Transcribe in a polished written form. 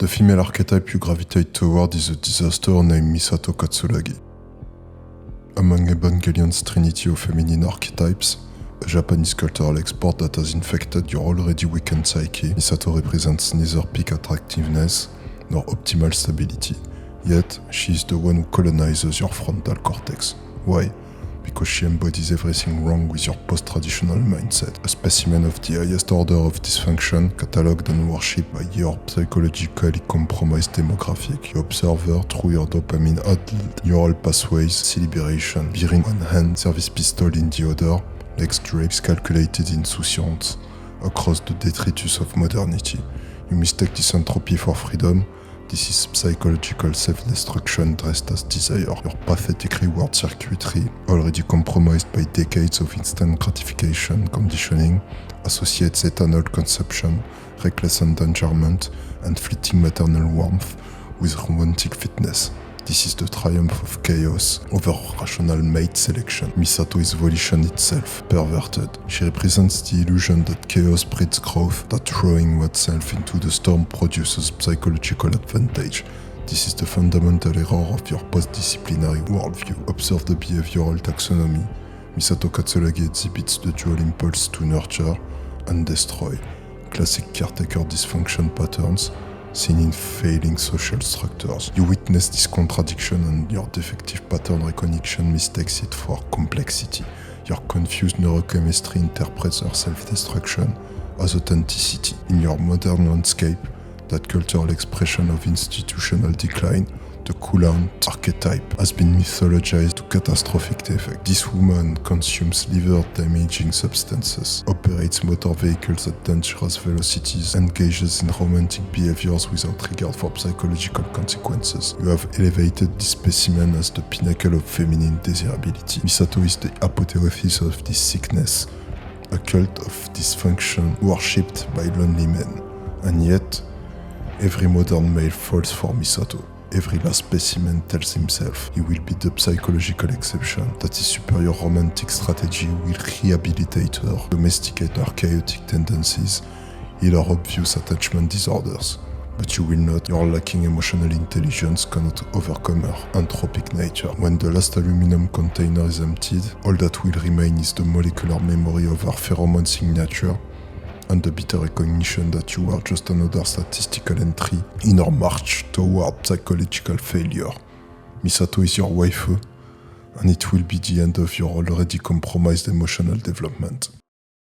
female archetype you gravitate toward is a disaster named Misato Katsuragi. Among Evangelion's trinity of feminine archetypes, a Japanese cultural export that has infected your already weakened psyche, Misato represents neither peak attractiveness nor optimal stability. Yet, she is the one who colonizes your frontal cortex. Why? Because she embodies everything wrong with your post-traditional mindset, a specimen of the highest order of dysfunction, catalogued and worshipped by your psychologically compromised demographic. You observe her through your dopamine-addled neural pathways, celebration, beer in one hand, service pistol in the other, legs drapes calculated insouciance, across the detritus of modernity. You mistake this entropy for freedom. This is psychological self-destruction dressed as desire. Your pathetic reward circuitry, already compromised by decades of instant gratification conditioning, associates eternal consumption, reckless endangerment, and fleeting maternal warmth with romantic fitness. This is the triumph of chaos over rational mate selection. Misato is volition itself, perverted. She represents the illusion that chaos breeds growth, that throwing oneself into the storm produces psychological advantage. This is the fundamental error of your post-disciplinary worldview. Observe the behavioral taxonomy. Misato Katsuragi exhibits the dual impulse to nurture and destroy, classic caretaker dysfunction patterns, seen in failing social structures. You witness this contradiction and your defective pattern recognition mistakes it for complexity. Your confused neurochemistry interprets her self-destruction as authenticity. In your modern landscape, that cultural expression of institutional decline, the Coulomb archetype, has been mythologized to catastrophic effect. This woman consumes liver-damaging substances, operates motor vehicles at dangerous velocities, engages in romantic behaviors without regard for psychological consequences. You have elevated this specimen as the pinnacle of feminine desirability. Misato is the apotheosis of this sickness, a cult of dysfunction worshipped by lonely men. And yet, every modern male falls for Misato. Every last specimen tells himself he will be the psychological exception, that his superior romantic strategy will rehabilitate her, domesticate her chaotic tendencies, heal her obvious attachment disorders. But you will not. Your lacking emotional intelligence cannot overcome her anthropic nature. When the last aluminum container is emptied, all that will remain is the molecular memory of her pheromone signature, and the bitter recognition that you are just another statistical entry in our march toward psychological failure. Misato is your waifu, and it will be the end of your already compromised emotional development.